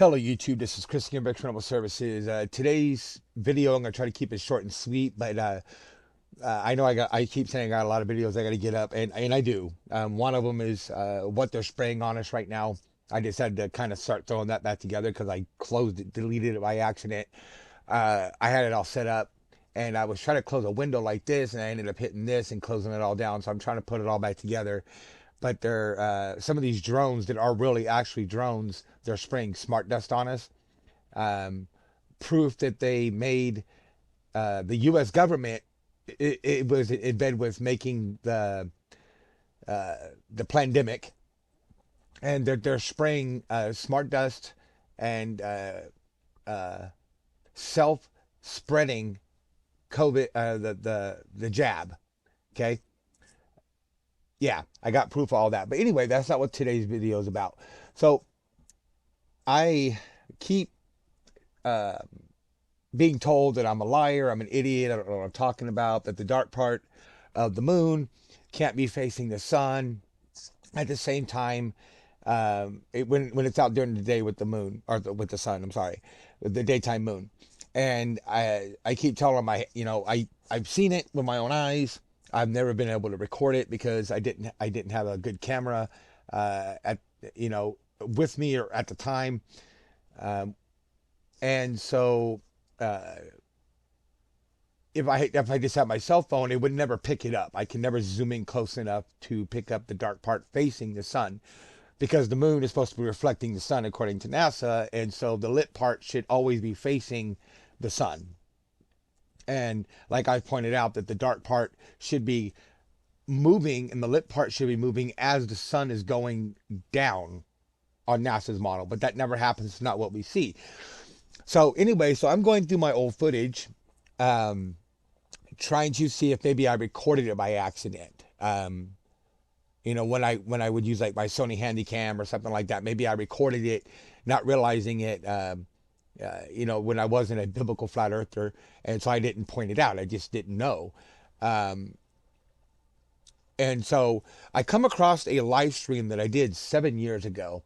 Hello YouTube, this is Chris here, Rental Services. Today's video, I'm gonna try to keep it short and sweet, but I know I keep saying I got a lot of videos I got to get up, and I do. One of them is what they're spraying on us right now. I decided to kind of start throwing that back together because I closed it, deleted it by accident. I had it all set up, and I was trying to close a window like this, and I ended up hitting this and closing it all down. So I'm trying to put it all back together. But they're some of these drones that are really actually drones. They're spraying smart dust on us. Um, Proof that they made the U.S. government. It was in bed with making uh, the pandemic, and they're spraying smart dust and uh, self spreading COVID, the jab. Okay, yeah, I got proof of all that. But anyway, that's not what today's video is about. So I keep uh, being told that I'm a liar, I'm an idiot, I don't know what I'm talking about, that the dark part of the moon can't be facing the sun at the same time. When it's out during the day with the moon or with the sun, I'm sorry, the daytime moon, and I keep telling my I've seen it with my own eyes. I've never been able to record it because I didn't have a good camera at with me or at the time, um, and so uh, if I just had my cell phone, it would never pick it up. I can never zoom in close enough to pick up the dark part facing the sun because the moon is supposed to be reflecting the sun according to NASA, and so the lit part should always be facing the sun. And like I pointed out, that the dark part should be moving and the lit part should be moving as the sun is going down on NASA's model, but that never happens. It's not what we see. So anyway, so I'm going through my old footage, um, trying to see if maybe I recorded it by accident. When I would use like my Sony Handycam or something like that, maybe I recorded it, not realizing it. When I wasn't a biblical flat earther, and so I didn't point it out. I just didn't know. Um, and so I come across a live stream that I did 7 years ago,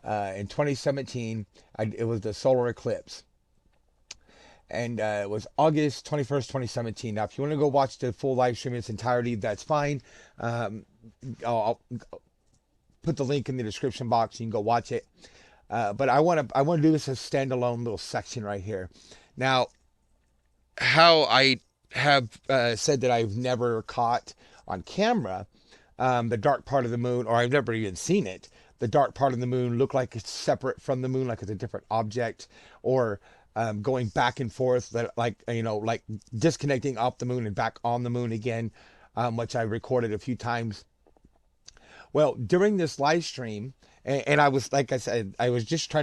in 2017. It was the solar eclipse, and it was August 21st, 2017. Now, if you want to go watch the full live stream in its entirety, that's fine. Um, I'll put the link in the description box. You can go watch it. But I want to do this as a standalone little section right here. Now, how I have said that I've never caught on camera the dark part of the moon, or I've never even seen it. The dark part of the moon look like it's separate from the moon, like it's a different object, or going back and forth, like disconnecting off the moon and back on the moon again, which I recorded a few times. Well, during this live stream, and I was, like I said, I was just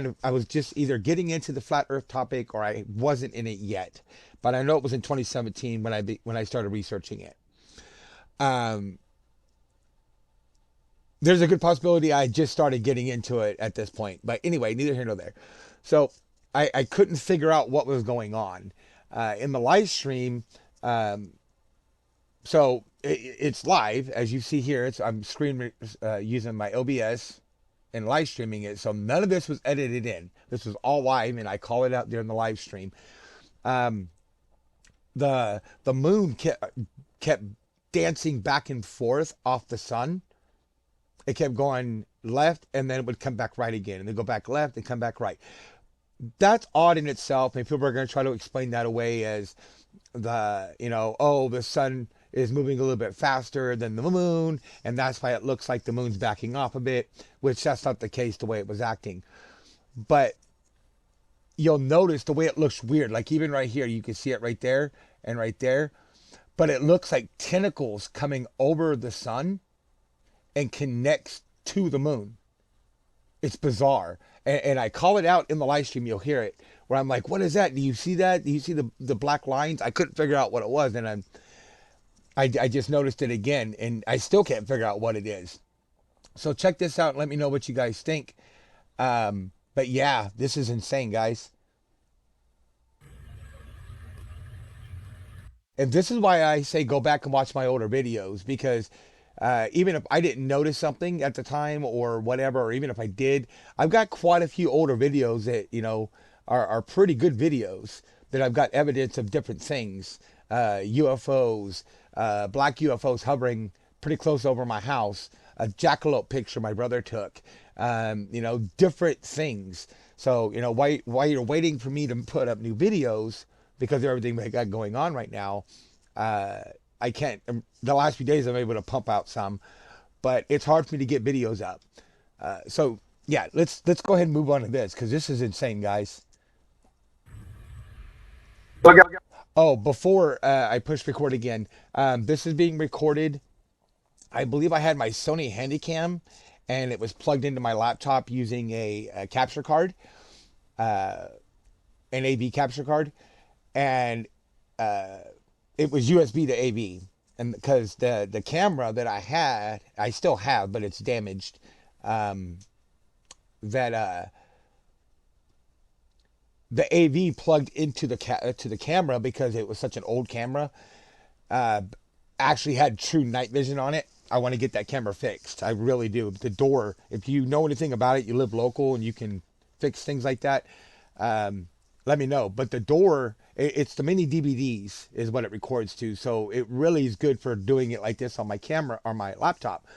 either getting into the flat Earth topic or I wasn't in it yet. But I know it was in 2017 when I started researching it. Um, there's a good possibility I just started getting into it at this point. But anyway, neither here nor there. So I couldn't figure out what was going on in the live stream. Um, so it's live, as you see here. I'm screen using my OBS and live streaming it. So none of this was edited in. This was all live, and I call it out during the live stream. Um, the moon kept dancing back and forth off the sun. It kept going left, and then it would come back right again, and then go back left and come back right. That's odd in itself, and people are going to try to explain that away as the sun is moving a little bit faster than the moon, and that's why it looks like the moon's backing off a bit, which that's not the case the way it was acting. But you'll notice the way it looks weird. Like even right here, you can see it right there and right there, but it looks like tentacles coming over the sun and connects to the moon. It's bizarre. And I call it out in the live stream. You'll hear it where I'm like, what is that? Do you see that? Do you see the black lines? I couldn't figure out what it was. And I just noticed it again, and I still can't figure out what it is. So check this out and let me know what you guys think. But yeah, this is insane, guys. And this is why I say go back and watch my older videos, because Even if I didn't notice something at the time or whatever, or even if I did, I've got quite a few older videos that, are pretty good videos that I've got evidence of different things. UFOs, black UFOs hovering pretty close over my house, a jackalope picture my brother took, different things. So, while you're waiting for me to put up new videos because of everything I got going on right now, uh, I can't. The last few days I'm able to pump out some, but it's hard for me to get videos up. So yeah, let's go ahead and move on to this because this is insane, guys. Look out. Oh, before I push record again, this is being recorded. I believe I had my Sony Handycam, and it was plugged into my laptop using a capture card, uh, an AV capture card, and uh, it was USB to AV, and because the camera that I had, I still have, but it's damaged. Um, that the AV plugged into to the camera because it was such an old camera. Uh, Actually had true night vision on it. I want to get that camera fixed. I really do. The door, if you know anything about it, you live local and you can fix things like that. Um, Let me know. But the door, it's the mini DVDs is what it records to. So it really is good for doing it like this on my camera or my laptop.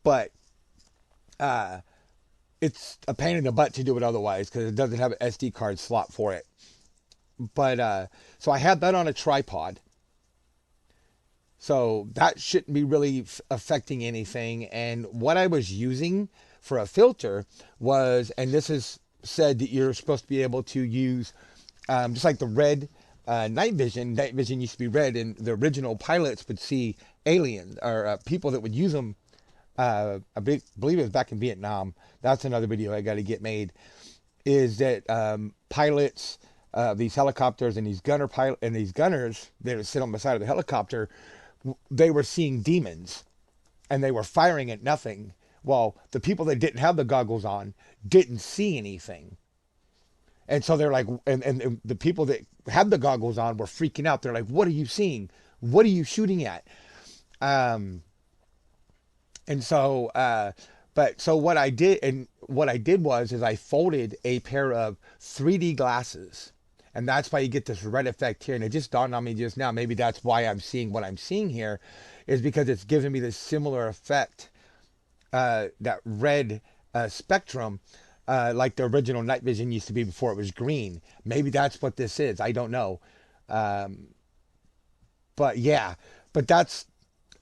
But uh, it's a pain in the butt to do it otherwise because it doesn't have an SD card slot for it. But so I had that on a tripod. So that shouldn't be really affecting anything. And what I was using for a filter was, and this is said that you're supposed to be able to use just like the red night vision. Night vision used to be red, and the original pilots would see aliens or people that would use them. Believe it was back in Vietnam. That's another video I got to get made. Is that pilots, these helicopters and these gunners that sit on the side of the helicopter, they were seeing demons and they were firing at nothing. Well, the people that didn't have the goggles on didn't see anything. And so they're like, and the people that had the goggles on were freaking out. They're like, what are you seeing? What are you shooting at? Um, and so, but so what I did was, is I folded a pair of 3D glasses. And that's why you get this red effect here. And it just dawned on me just now. Maybe that's why I'm seeing what I'm seeing here, is because it's giving me this similar effect, that red spectrum, like the original night vision used to be before it was green. Maybe that's what this is. I don't know. Um, but yeah, but that's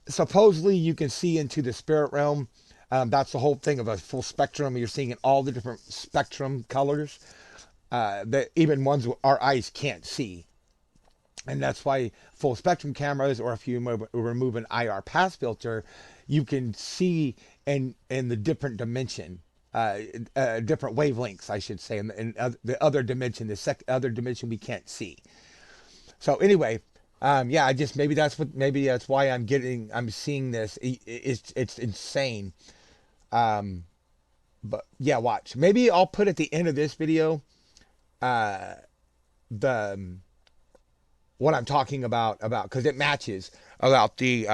supposedly you can see into the spirit realm. That's the whole thing of a full spectrum. You're seeing in all the different spectrum colors, that even ones our eyes can't see. And that's why full spectrum cameras, or if you remove an IR pass filter, you can see in the different dimension, different wavelengths, I should say, in the other dimension, the other dimension we can't see. So anyway, yeah, I just maybe that's why I'm seeing this. It's insane. Um, but yeah, watch. Maybe I'll put at the end of this video uh, the what I'm talking about because it matches about the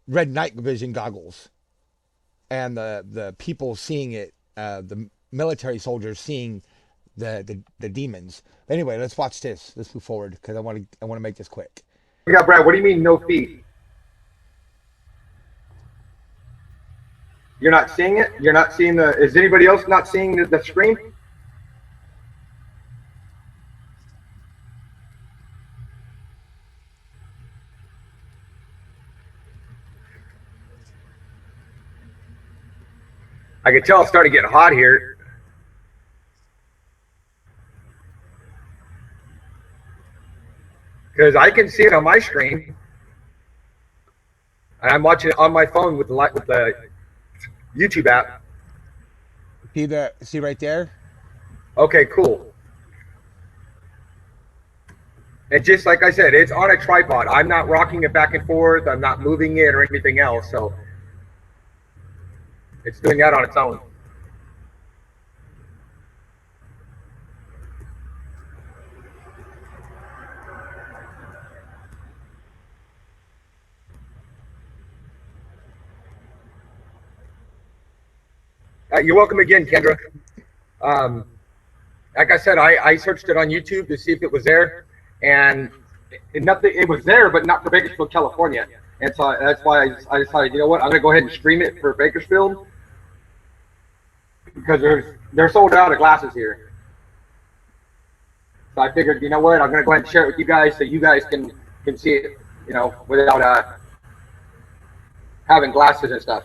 red night vision goggles and the people seeing it, the military soldiers seeing the demons. Anyway, let's watch this. Let's move forward because I want to make this quick. Look out, Brad. What do you mean no feet? You're not seeing it? You're not seeing the. Is anybody else not seeing the screen? I can tell it's starting to get hot here because I can see it on my screen, and I'm watching it on my phone with the YouTube app. See right there? Okay, cool. And just like I said, it's on a tripod. I'm not rocking it back and forth. I'm not moving it or anything else. So it's doing that on its own. You're welcome again, Kendra. Um, like I said, I searched it on YouTube to see if it was there, and nothing. It was there, but not for Bakersfield, California. And so that's why I decided, you know what, I'm going to go ahead and stream it for Bakersfield because they're sold out of glasses here. So I figured, you know what, I'm going to go ahead and share it with you guys so you guys can see it, without having glasses and stuff.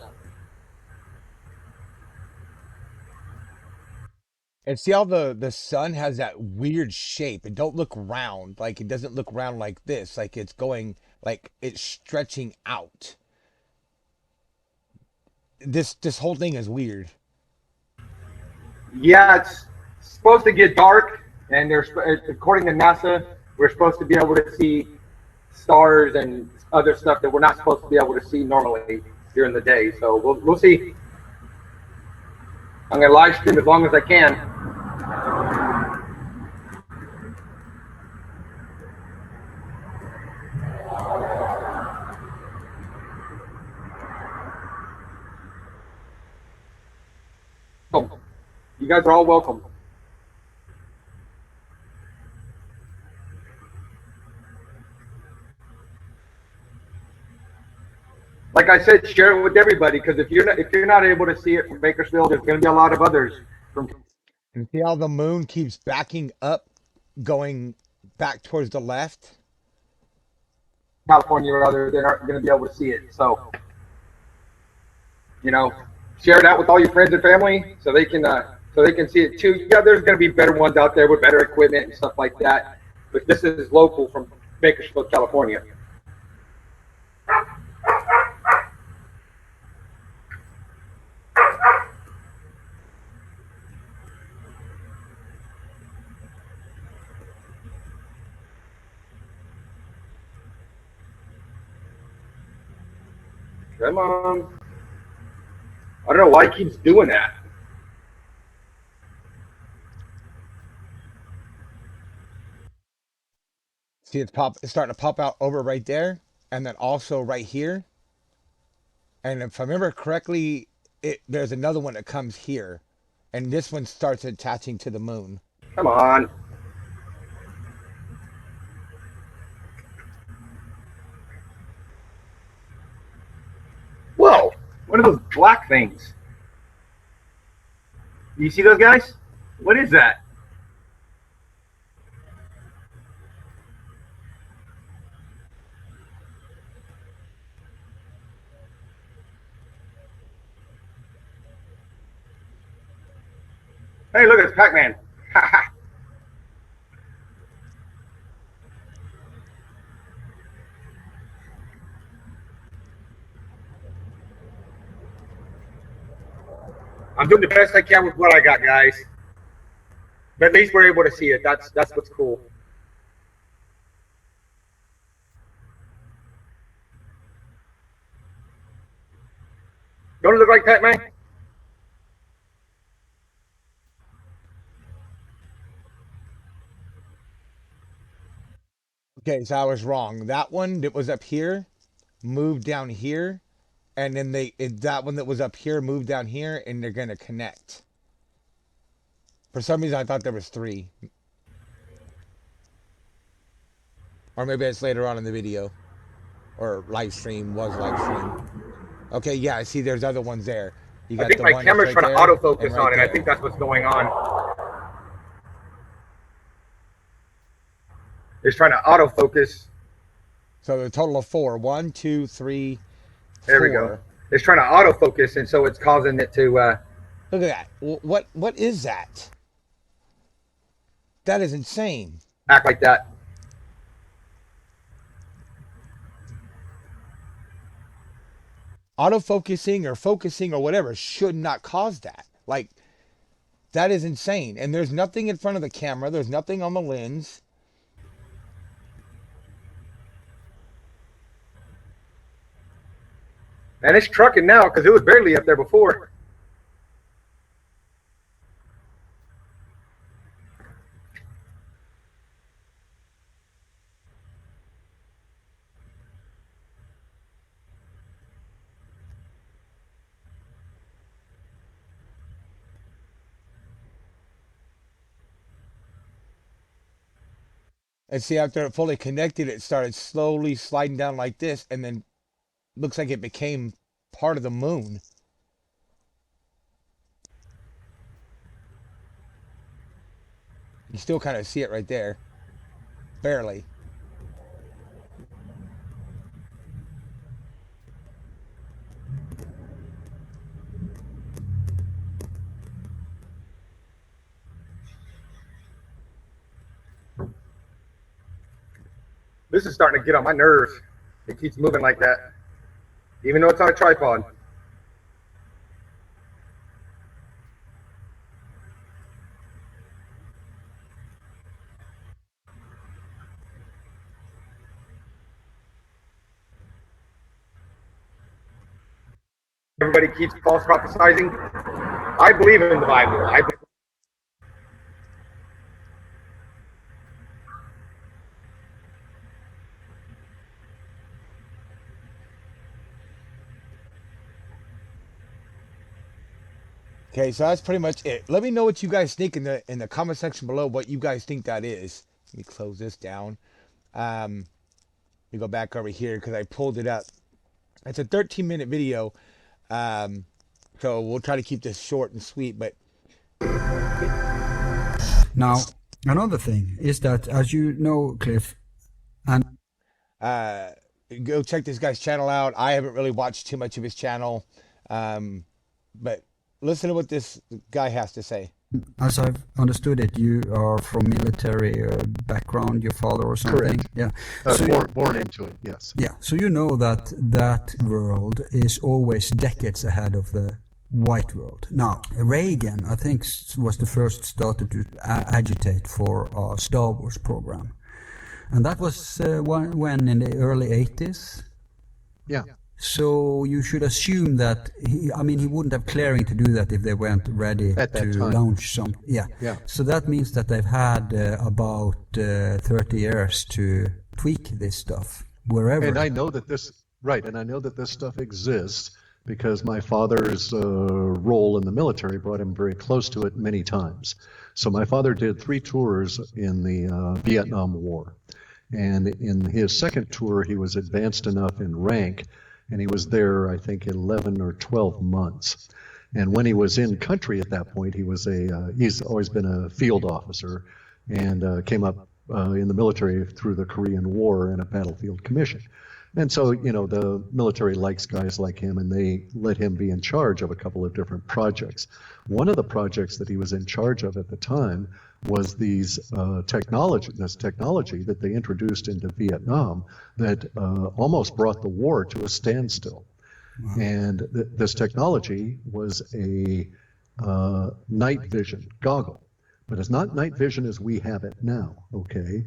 And see how the sun has that weird shape. It don't look round. Like it doesn't look round like this. Like it's going like it's stretching out. This whole thing is weird. Yeah, it's supposed to get dark, and there's according to NASA, we're supposed to be able to see stars and other stuff that we're not supposed to be able to see normally during the day. So we'll see. I'm gonna live stream as long as I can. Oh, you guys are all welcome. Like I said, share it with everybody because if you're not able to see it from Bakersfield, there's going to be a lot of others from And see how the moon keeps backing up, going back towards the left. California or other that aren't going to be able to see it. So, you know, share it out with all your friends and family so they can see it too. Yeah, there's going to be better ones out there with better equipment and stuff like that. But this is local from Bakersfield, California. Come on. I don't know why he keeps doing that. See it's starting to pop out over right there, and then also right here. And if I remember correctly, there's another one that comes here, and this one starts attaching to the moon. Come on. Whoa. What are those black things? You see those guys? What is that? Hey, look, it's Pac-Man. I'm doing the best I can with what I got, guys. But at least we're able to see it. That's what's cool. Don't it look like Pac-Man? Okay, so I was wrong. That one that was up here moved down here, and then that one that was up here moved down here, and they're gonna connect. For some reason, I thought there was three, or maybe it's later on in the video or live stream was live stream. Okay, yeah, I see. There's other ones there. You I got think the my one that's camera's right trying to there and autofocus right on it. I think there. that's what's going on. It's trying to autofocus. So the total of four. One, two, three, There we go. four. It's trying to autofocus, and so it's causing it to Look at that. What is that? That is insane. act like that. Autofocusing or focusing or whatever should not cause that. Like that is insane. And there's nothing in front of the camera. There's nothing on the lens. And it's trucking now because it was barely up there before. And see, after it fully connected, it started slowly sliding down like this, and then looks like it became part of the moon. You still kind of see it right there, barely. This is starting to get on my nerves. It keeps moving like that, even though it's on a tripod. Everybody keeps false prophesizing. I believe in the Bible. Okay, so that's pretty much it. Let me know what you guys think in the comment section below. What you guys think that is. Let me close this down. Let me go back over here because I pulled it up. It's a 13-minute video. Um, so we'll try to keep this short and sweet. But now, another thing is that, as you know, Cliff, and uh, go check this guy's channel out. I haven't really watched too much of his channel, but listen to what this guy has to say. as I've understood it, you are from military background, your father or something. Correct. Yeah. Born into it, yes. Yeah. So you know that that world is always decades ahead of the white world. Now, Reagan, I think, was the first started to agitate for a Star Wars program. And that was when in the early 80s. Yeah. So you should assume that he wouldn't have clearing to do that if they weren't ready At that to time. launch some. Yeah. Yeah. So that means that they've had about 30 years to tweak this stuff wherever. And I know that this stuff exists because my father's role in the military brought him very close to it many times. So my father did 3 tours in the Vietnam War. And in his second tour, he was advanced enough in rank, and he was there, I think, 11 or 12 months. And when he was in country at that point, he's always been a field officer and came up in the military through the Korean War and a battlefield commission. And so, the military likes guys like him, and they let him be in charge of a couple of different projects. One of the projects that he was in charge of at the time was this technology that they introduced into Vietnam that almost brought the war to a standstill. Wow. And this technology was a night vision goggle, but it's not night vision as we have it now, okay?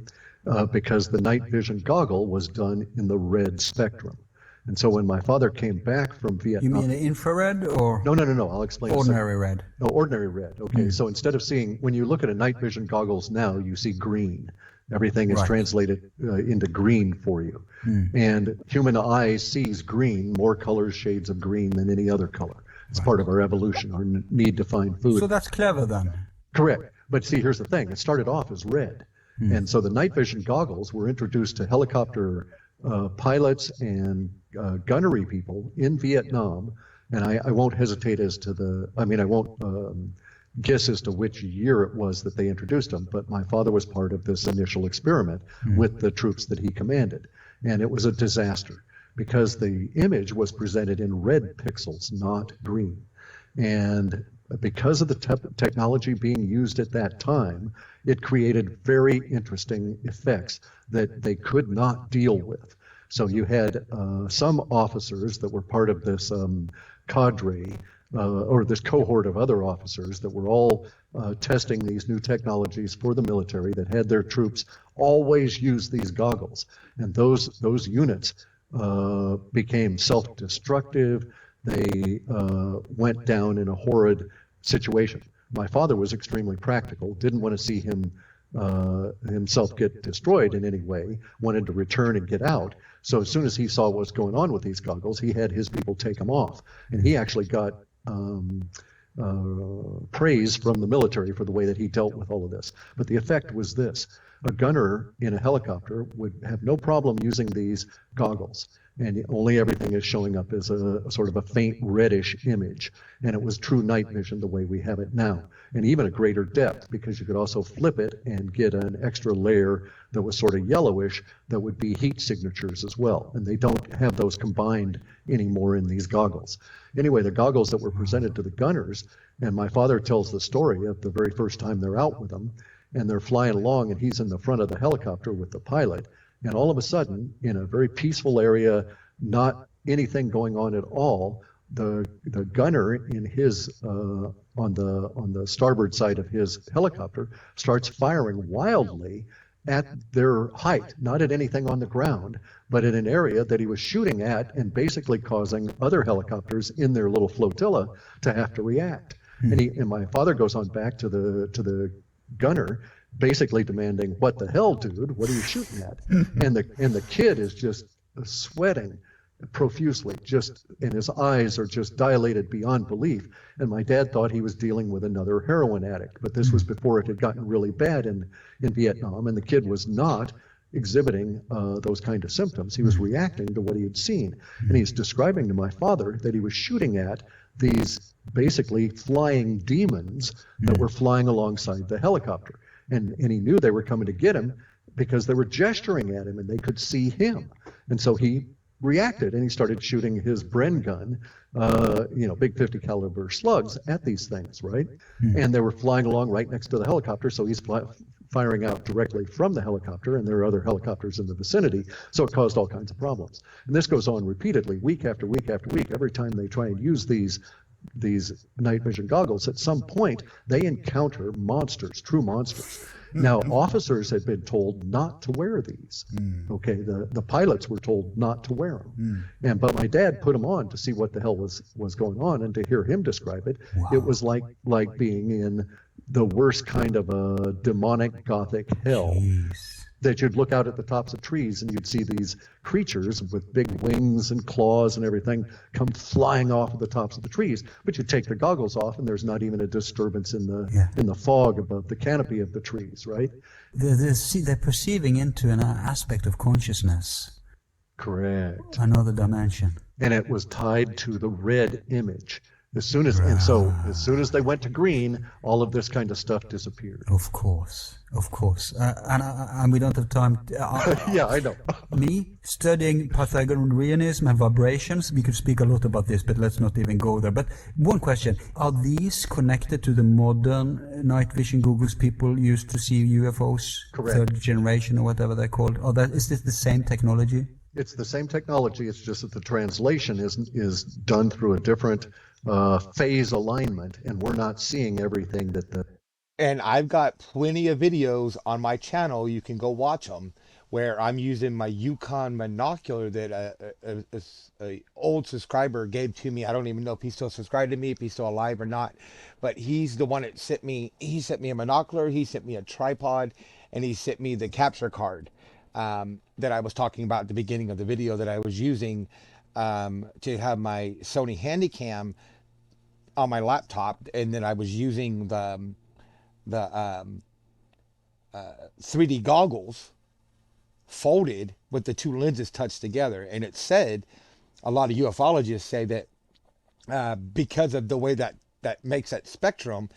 Because the night vision goggle was done in the red spectrum. And so when my father came back from Vietnam... You mean the infrared or... No, I'll explain. Ordinary red. No, ordinary red, okay. So instead of seeing, when you look at a night vision goggles now, you see green. Everything is translated into green for you. And human eye sees green, more colors, shades of green than any other color. It's part of our evolution, our need to find food. So that's clever then. Correct. But see, here's the thing. It started off as red. And so the night vision goggles were introduced to helicopter pilots and gunnery people in Vietnam. And I won't hesitate I won't guess as to which year it was that they introduced them, but my father was part of this initial experiment with the troops that he commanded. And it was a disaster because the image was presented in red pixels, not green. And because of the technology being used at that time, it created very interesting effects that they could not deal with. So you had some officers that were part of this cadre or this cohort of other officers that were all testing these new technologies for the military that had their troops always use these goggles. And those units became self-destructive. They went down in a horrid situation. My father was extremely practical, didn't want to see himself get destroyed in any way, wanted to return and get out. So as soon as he saw what was going on with these goggles, he had his people take them off. And he actually got praise from the military for the way that he dealt with all of this. But the effect was this. a gunner in a helicopter would have no problem using these goggles. And only everything is showing up as a sort of a faint reddish image. And it was true night vision the way we have it now. And even a greater depth, because you could also flip it and get an extra layer that was sort of yellowish that would be heat signatures as well. And they don't have those combined anymore in these goggles. Anyway, the goggles that were presented to the gunners, and my father tells the story of the very first time they're out with them, and they're flying along, and he's in the front of the helicopter with the pilot. And all of a sudden, in a very peaceful area, not anything going on at all, the gunner in his on the starboard side of his helicopter starts firing wildly at their height, not at anything on the ground, but in an area that he was shooting at, and basically causing other helicopters in their little flotilla to have to react. And my father goes on back to the gunner, basically demanding, "What the hell, dude? What are you shooting at?" And the kid is just sweating profusely, and his eyes are just dilated beyond belief. And my dad thought he was dealing with another heroin addict, but this was before it had gotten really bad in Vietnam, and the kid was not exhibiting those kind of symptoms. He was reacting to what he had seen, and he's describing to my father that he was shooting at these basically flying demons that were flying alongside the helicopter. And he knew they were coming to get him because they were gesturing at him and they could see him. And so he reacted and he started shooting his Bren gun, big 50 caliber slugs at these things, right? And they were flying along right next to the helicopter, so he's firing out directly from the helicopter, and there are other helicopters in the vicinity, so it caused all kinds of problems. And this goes on repeatedly, week after week after week. Every time they try and use these night vision goggles, at some point they encounter monsters, true monsters. Now, officers had been told not to wear these. Okay, the pilots were told not to wear them. But my dad put them on to see what the hell was going on, and to hear him describe it, it was like being in the worst kind of a demonic gothic hell. Jeez. That you'd look out at the tops of trees and you'd see these creatures with big wings and claws and everything come flying off of the tops of the trees. But you take the goggles off and there's not even a disturbance in the fog above the canopy of the trees, right? They're perceiving into an aspect of consciousness. Correct. Another dimension. And it was tied to the red image. As soon as they went to green, all of this kind of stuff disappeared. Of course. And we don't have time. Yeah, I know. Me studying Pythagoreanism and vibrations, we could speak a lot about this, but let's not even go there. But one question: are these connected to the modern night vision goggles people used to see UFOs, Correct. Third generation or whatever they're called? Is this the same technology? It's the same technology. It's just that the translation is done through a different phase alignment, and we're not seeing everything that And I've got plenty of videos on my channel. You can go watch them, where I'm using my Yukon monocular that a old subscriber gave to me. I don't even know if he's still subscribed to me, if he's still alive or not. But he's the one that sent me. He sent me a monocular. He sent me a tripod, and he sent me the capture card that I was talking about at the beginning of the video that I was using to have my Sony Handycam on my laptop, and then I was using the 3D goggles folded with the two lenses touched together. And it said, a lot of ufologists say that because of the way that makes that spectrum,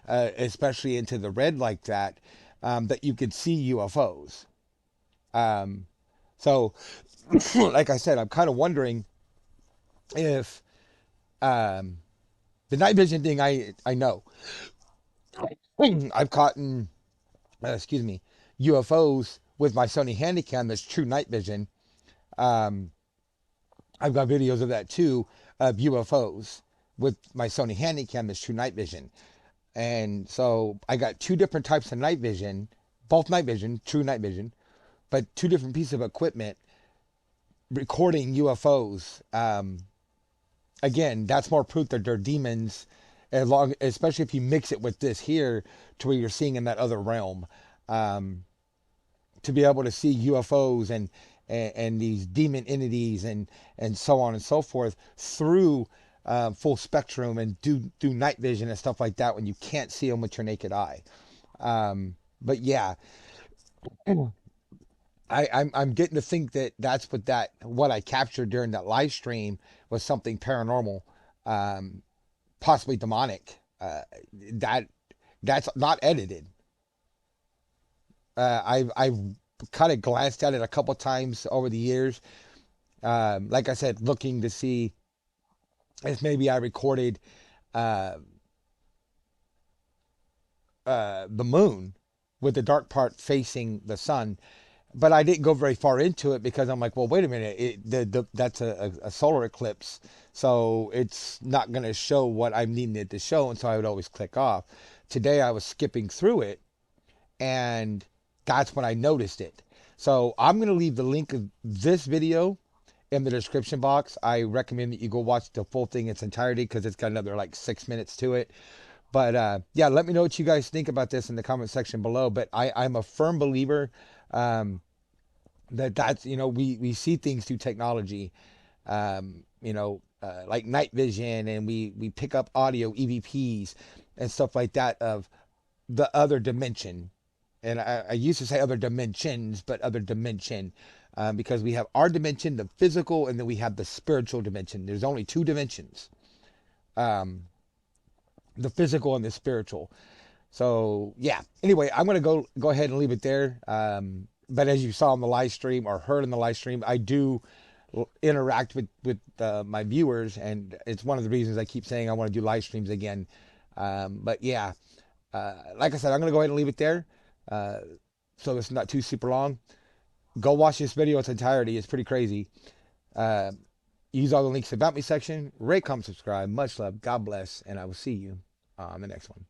especially into the red like that, that you could see UFOs. So like I said, I'm kind of wondering if the night vision thing, I know. I've caught UFOs with my Sony Handycam that's true night vision. I've got videos of that too, of UFOs with my Sony Handycam that's true night vision. And so I got two different types of night vision, both night vision, true night vision, but two different pieces of equipment recording UFOs. Again, that's more proof that they're demons, especially if you mix it with this here to where you're seeing in that other realm. To be able to see UFOs and these demon entities and so on and so forth through full spectrum and do night vision and stuff like that when you can't see them with your naked eye. But yeah, I'm getting to think that that's what I captured during that live stream was something paranormal, um, possibly demonic. That that's not edited. I've kind of glanced at it a couple times over the years. Like I said, looking to see if maybe I recorded uh, the moon with the dark part facing the sun, but I didn't go very far into it because I'm like, well, wait a minute, that's a solar eclipse, so it's not going to show what I'm needing it to show, and so I would always click off. Today I was skipping through it, and that's when I noticed it. So I'm going to leave the link of this video in the description box. I recommend that you go watch the full thing in its entirety because it's got another like 6 minutes to it. But yeah, let me know what you guys think about this in the comment section below. But I'm a firm believer um, that's we see things through technology, like night vision, and we pick up audio EVPs and stuff like that of the other dimension. And I used to say other dimensions, but other dimension, because we have our dimension, the physical, and then we have the spiritual dimension. There's only two dimensions, um, the physical and the spiritual. So yeah. Anyway, I'm gonna go ahead and leave it there. But as you saw on the live stream or heard in the live stream, I do interact with my viewers, and it's one of the reasons I keep saying I want to do live streams again. But yeah, like I said, I'm gonna go ahead and leave it there, uh, so it's not too super long. Go watch this video in its entirety. It's pretty crazy. Uh, Use all the links about me section. Rate, comment, subscribe. Much love. God bless, and I will see you on the next one.